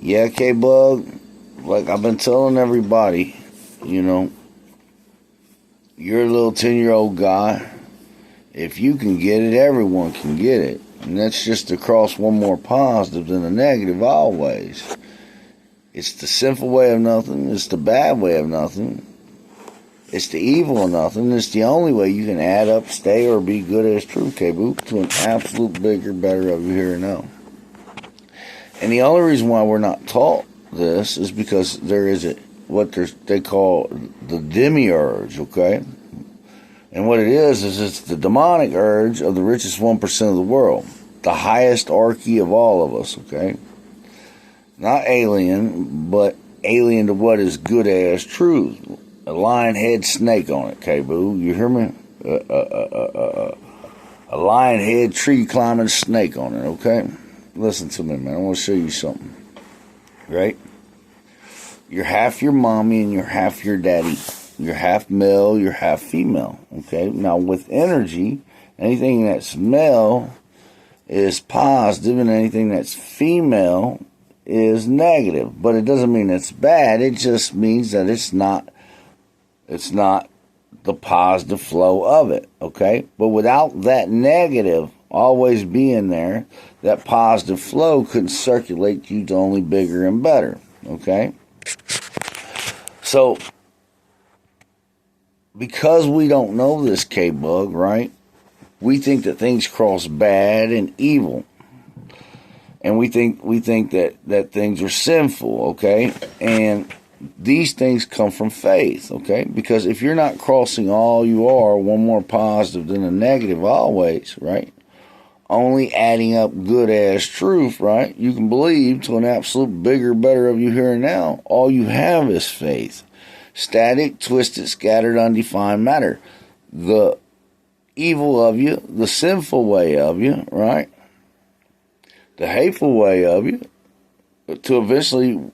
Yeah, K-Bug, like I've been telling everybody, you know, you're a little 10-year-old guy. If you can get it, everyone can get it. And that's just to cross one more positive than a negative always. It's the sinful way of nothing. It's the bad way of nothing. It's the evil of nothing. It's the only way you can add up, stay, or be good as true, K-Boo, to an absolute bigger, better of you here and now. And the only reason why we're not taught this is because there is what they call the demiurge, okay? And what it is it's the demonic urge of the richest 1% of the world. The highest archy of all of us, okay? Not alien, but alien to what is good as truth. A lion head snake on it, K-Boo. You hear me? A lion head tree climbing snake on it, okay? Listen to me, man. I want to show you something. Right? You're half your mommy and you're half your daddy. You're half male, you're half female. Okay? Now, with energy, anything that's male is positive and anything that's female is negative. But it doesn't mean it's bad. It just means that it's not the positive flow of it. Okay? But without that negative always being there, that positive flow couldn't circulate you to only bigger and better. Okay? So, because we don't know this, K-Bug, right? We think that things cross bad and evil. And we think that things are sinful, okay? And these things come from faith, okay? Because if you're not crossing all you are, one more positive than a negative always, right? Only adding up good as truth, right? You can believe to an absolute bigger, better of you here and now. All you have is faith. Static, twisted, scattered, undefined matter. The evil of you, the sinful way of you, right? The hateful way of you, to eventually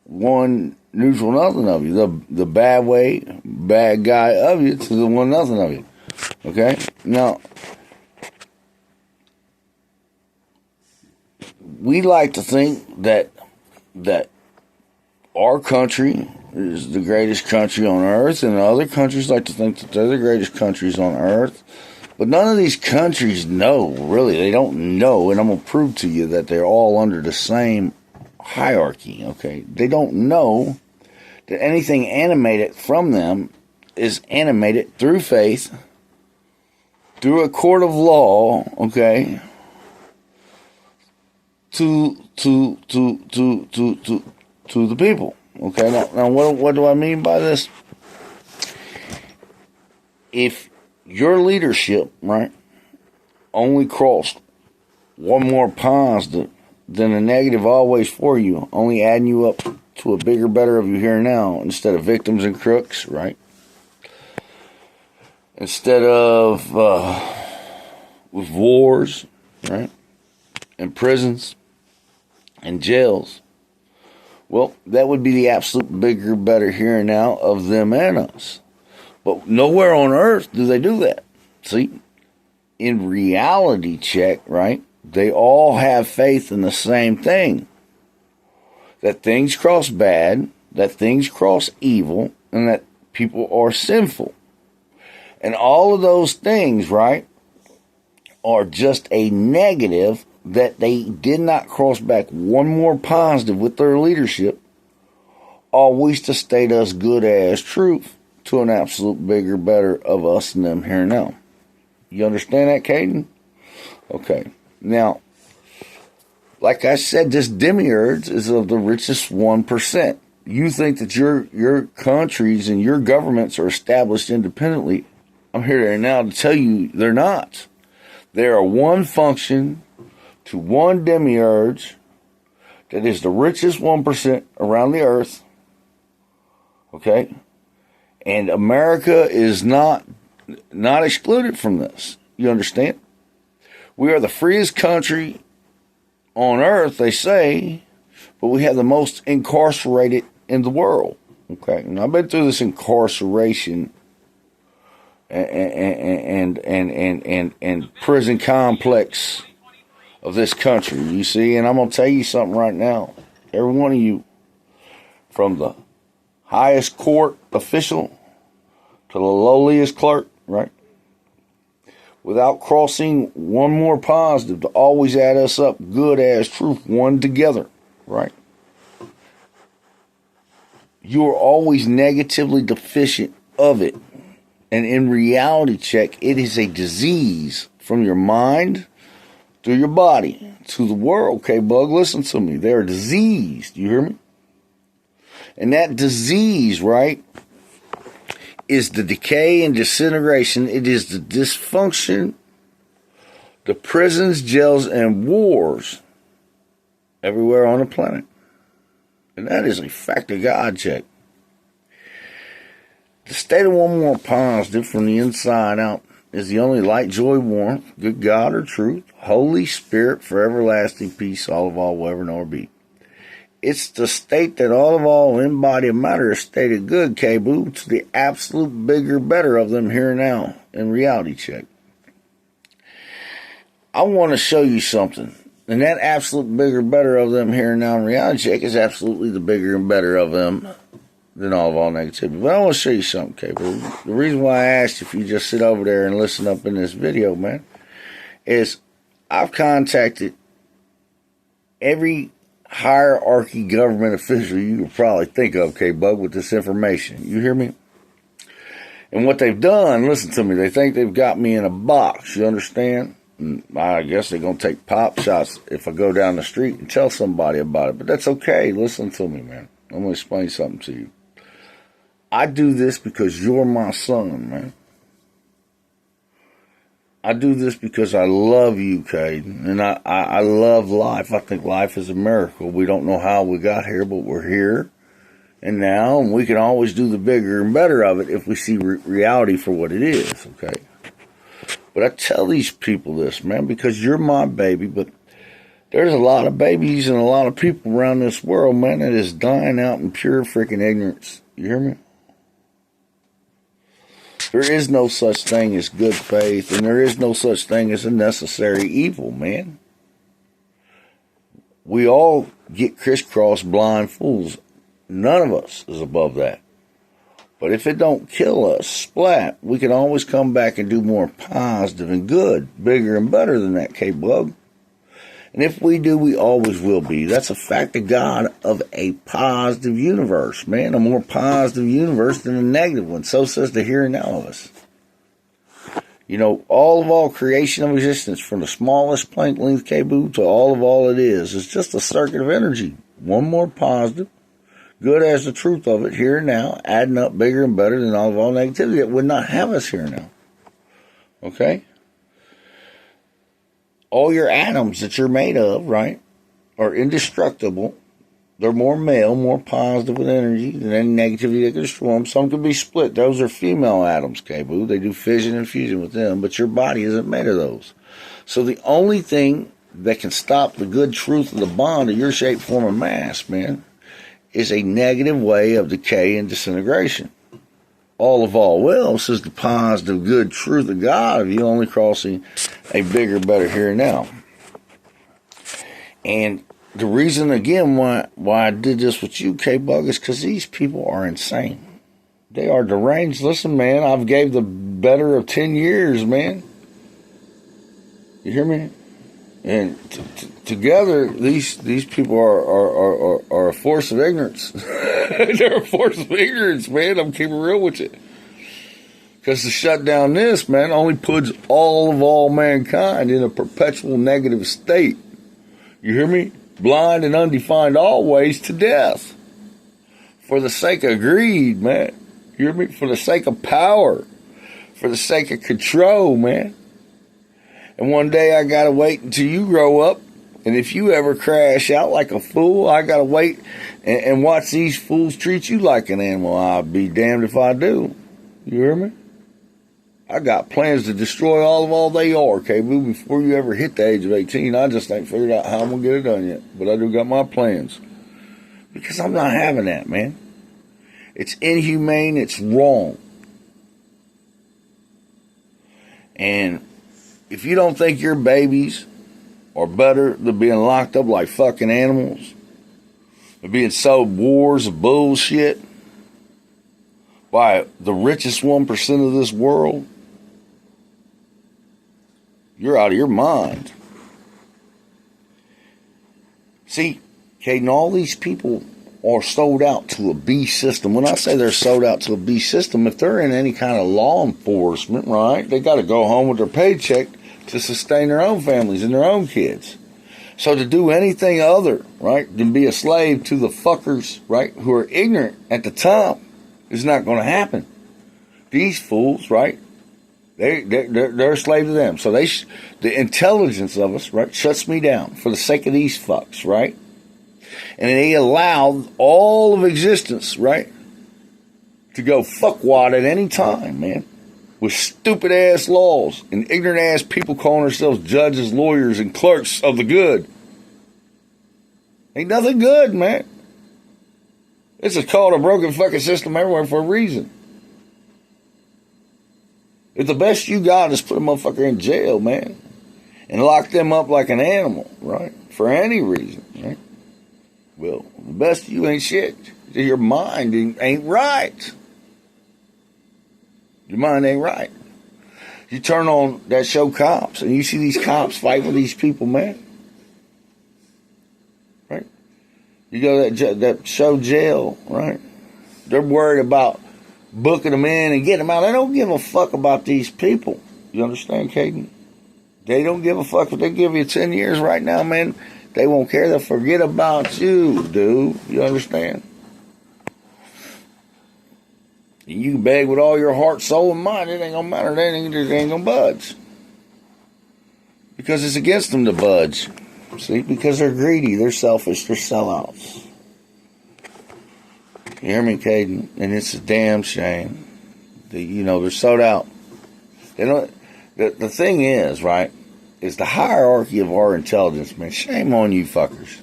one neutral nothing of you. The bad way, bad guy of you to the one nothing of you. Okay? Now, we like to think that our country is the greatest country on earth, and other countries like to think that they're the greatest countries on earth. But none of these countries know, really. They don't know, and I'm going to prove to you that they're all under the same hierarchy, okay? They don't know that anything animated from them is animated through faith, through a court of law, okay, to the people. Okay, now what do I mean by this? If your leadership, right, only crossed one more positive than a negative always for you, only adding you up to a bigger, better of you here and now, instead of victims and crooks, right? Instead of with wars, right, and prisons and jails. Well, that would be the absolute bigger, better here and now of them and us. But nowhere on earth do they do that. See, in reality check, right, they all have faith in the same thing. That things cross bad, that things cross evil, and that people are sinful. And all of those things, right, are just a negative that they did not cross back one more positive with their leadership, always to state us good as truth to an absolute bigger, better of us and them here and now. You understand that, Caden? Okay. Now, like I said, this demiurge is of the richest 1%. You think that your countries and your governments are established independently. I'm here now to tell you they're not. They are one function to one demiurge that is the richest 1% around the earth. Okay? And America is not excluded from this. You understand? We are the freest country on earth, they say, but we have the most incarcerated in the world. Okay? And I've been through this incarceration and prison complex of this country, you see. And I'm going to tell you something right now. Every one of you, from the highest court official to the lowliest clerk, right? Without crossing one more positive to always add us up, good as truth, one together, right? You are always negatively deficient of it. And in reality check, it is a disease from your mind to your body to the world. Okay, Bug, listen to me. They're diseased. You hear me? And that disease, right, is the decay and disintegration. It is the dysfunction, the prisons, jails, and wars everywhere on the planet. And that is a fact of God check. The state of one more positive from the inside out is the only light, joy, warmth, good God or truth, Holy Spirit for everlasting peace, all of all will ever know or be. It's the state that all of all in body of matter is stated good, K-Boo, to the absolute bigger, better of them here and now in reality check. I want to show you something. And that absolute bigger, better of them here and now in reality check is absolutely the bigger and better of them than all of all negativity. But I want to show you something, K-Boo. The reason why I asked if you just sit over there and listen up in this video, man, is I've contacted every hierarchy government official you could probably think of, K-Bug, with this information. You hear me? And what they've done, listen to me, they think they've got me in a box, you understand? And I guess they're going to take pop shots if I go down the street and tell somebody about it. But that's okay. Listen to me, man. I'm going to explain something to you. I do this because you're my son, man. I do this because I love you, Caden, and I love life. I think life is a miracle. We don't know how we got here, but we're here and now, and we can always do the bigger and better of it if we see reality for what it is, okay? But I tell these people this, man, because you're my baby, but there's a lot of babies and a lot of people around this world, man, that is dying out in pure freaking ignorance. You hear me? There is no such thing as good faith, and there is no such thing as a necessary evil, man. We all get crisscrossed blind fools. None of us is above that. But if it don't kill us, splat, we can always come back and do more positive and good, bigger and better than that, K-Bug. And if we do, we always will be. That's a fact of God of a positive universe, man. A more positive universe than a negative one. So says the here and now of us. You know, all of all creation of existence, from the smallest plank length K-Boo to all of all it is just a circuit of energy. One more positive, good as the truth of it, here and now, adding up bigger and better than all of all negativity that would not have us here and now. Okay? All your atoms that you're made of, right, are indestructible. They're more male, more positive with energy than any negativity that can destroy them. Some can be split. Those are female atoms, K-Boo. They do fission and fusion with them, but your body isn't made of those. So the only thing that can stop the good truth of the bond of your shape, form, and mass, man, is a negative way of decay and disintegration. All of all else is the positive, good truth of God of you only crossing a bigger, better here and now. And the reason, again, why I did this with you, K-Bug, is because these people are insane. They are deranged. Listen, man, I've gave the better of 10 years, man. You hear me? And together, these people are a force of ignorance. They're a force of ignorance, man. I'm keeping real with you. Because to shut down this, man, only puts all of all mankind in a perpetual negative state. You hear me? Blind and undefined always to death. For the sake of greed, man. You hear me? For the sake of power. For the sake of control, man. And one day I gotta wait until you grow up. And if you ever crash out like a fool, I gotta wait and watch these fools treat you like an animal. I'll be damned if I do. You hear me? I got plans to destroy all of all they are, K-Boo, before you ever hit the age of 18. I just ain't figured out how I'm gonna get it done yet. But I do got my plans. Because I'm not having that, man. It's inhumane, it's wrong. And if you don't think your babies are better than being locked up like fucking animals and being sold wars of bullshit by the richest 1% of this world, you're out of your mind. See, Caden, all these people are sold out to a beast system. When I say they're sold out to a beast system, if they're in any kind of law enforcement, right, they got to go home with their paycheck to sustain their own families and their own kids. So to do anything other, right, than be a slave to the fuckers, right, who are ignorant at the top is not going to happen. These fools, right, they're a slave to them. So the intelligence of us, right, shuts me down for the sake of these fucks, right? And they allowed all of existence, right, to go fuckwad at any time, man, with stupid ass laws and ignorant ass people calling themselves judges, lawyers, and clerks of the good. Ain't nothing good, man. This is called a broken fucking system everywhere for a reason. If the best you got is put a motherfucker in jail, man, and lock them up like an animal, right, for any reason, right? Well, the best of you ain't shit. Your mind ain't right. Your mind ain't right. You turn on that show Cops, and you see these cops fighting with these people, man. Right? You go to that show Jail, right? They're worried about booking them in and getting them out. They don't give a fuck about these people. You understand, Caden? They don't give a fuck if they give you 10 years right now, man. They won't care. They'll forget about you, dude. You understand? You can beg with all your heart, soul, and mind. It ain't gonna matter. They ain't gonna budge. Because it's against them to budge. See? Because they're greedy. They're selfish. They're sellouts. You hear me, Caden? And it's a damn shame. They're sold out. They don't. The thing is, right, is the hierarchy of our intelligence, man. Shame on you fuckers.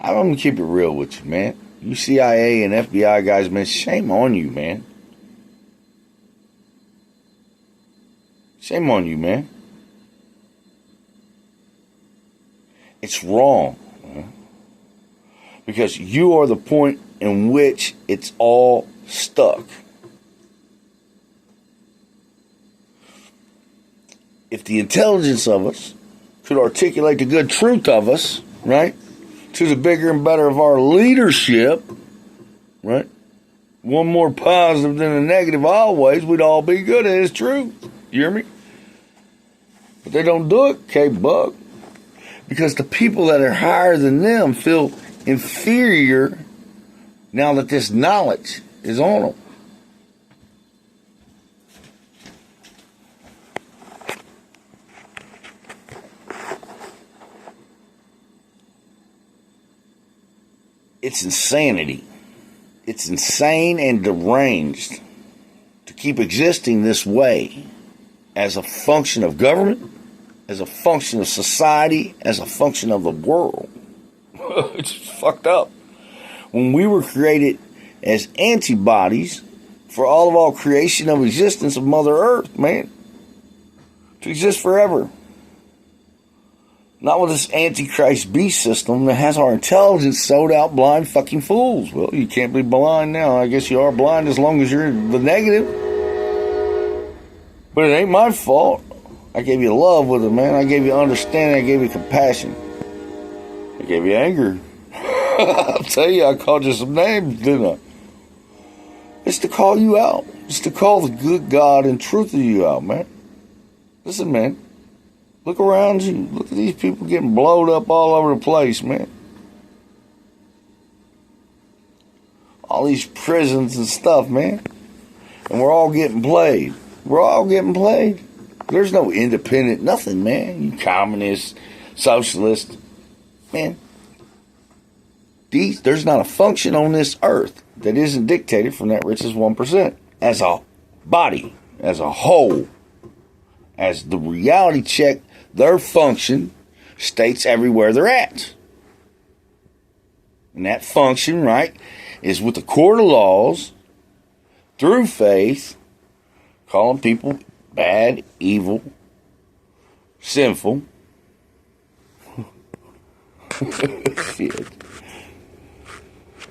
I'm going to keep it real with you, man. You CIA and FBI guys, man, shame on you, man. Shame on you, man. It's wrong, man. Because you are the point in which it's all stuck. If the intelligence of us could articulate the good truth of us, right, to the bigger and better of our leadership, right, one more positive than a negative always, we'd all be good at his truth. You hear me? But they don't do it, K-Buck, because the people that are higher than them feel inferior now that this knowledge is on them. It's insanity. It's insane and deranged to keep existing this way as a function of government, as a function of society, as a function of the world. It's fucked up. When we were created as antibodies for all creation of existence of Mother Earth, man, to exist forever. Not with this Antichrist beast system that has our intelligence sold out blind fucking fools. Well, you can't be blind now. I guess you are blind as long as you're the negative. But it ain't my fault. I gave you love with it, man. I gave you understanding. I gave you compassion. I gave you anger. I'll tell you, I called you some names, didn't I? It's to call you out. It's to call the good God and truth of you out, man. Listen, man. Look around you. Look at these people getting blowed up all over the place, man. All these prisons and stuff, man. And we're all getting played. We're all getting played. There's no independent nothing, man. You communists, socialists. Man. There's not a function on this earth that isn't dictated from that richest 1%. As a body, as a whole, as the reality check, their function states everywhere they're at. And that function, right, is with the court of laws, through faith, calling people bad, evil, sinful, Shit.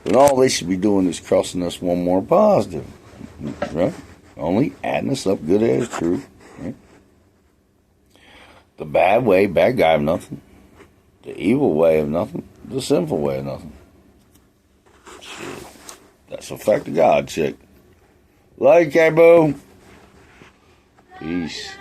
But all they should be doing is crossing us one more positive. Right? Only adding us up good as true. Right? The bad way, bad guy of nothing. The evil way of nothing. The sinful way of nothing. Shit. That's a fact of God, chick. Love you, K-Boo. Peace.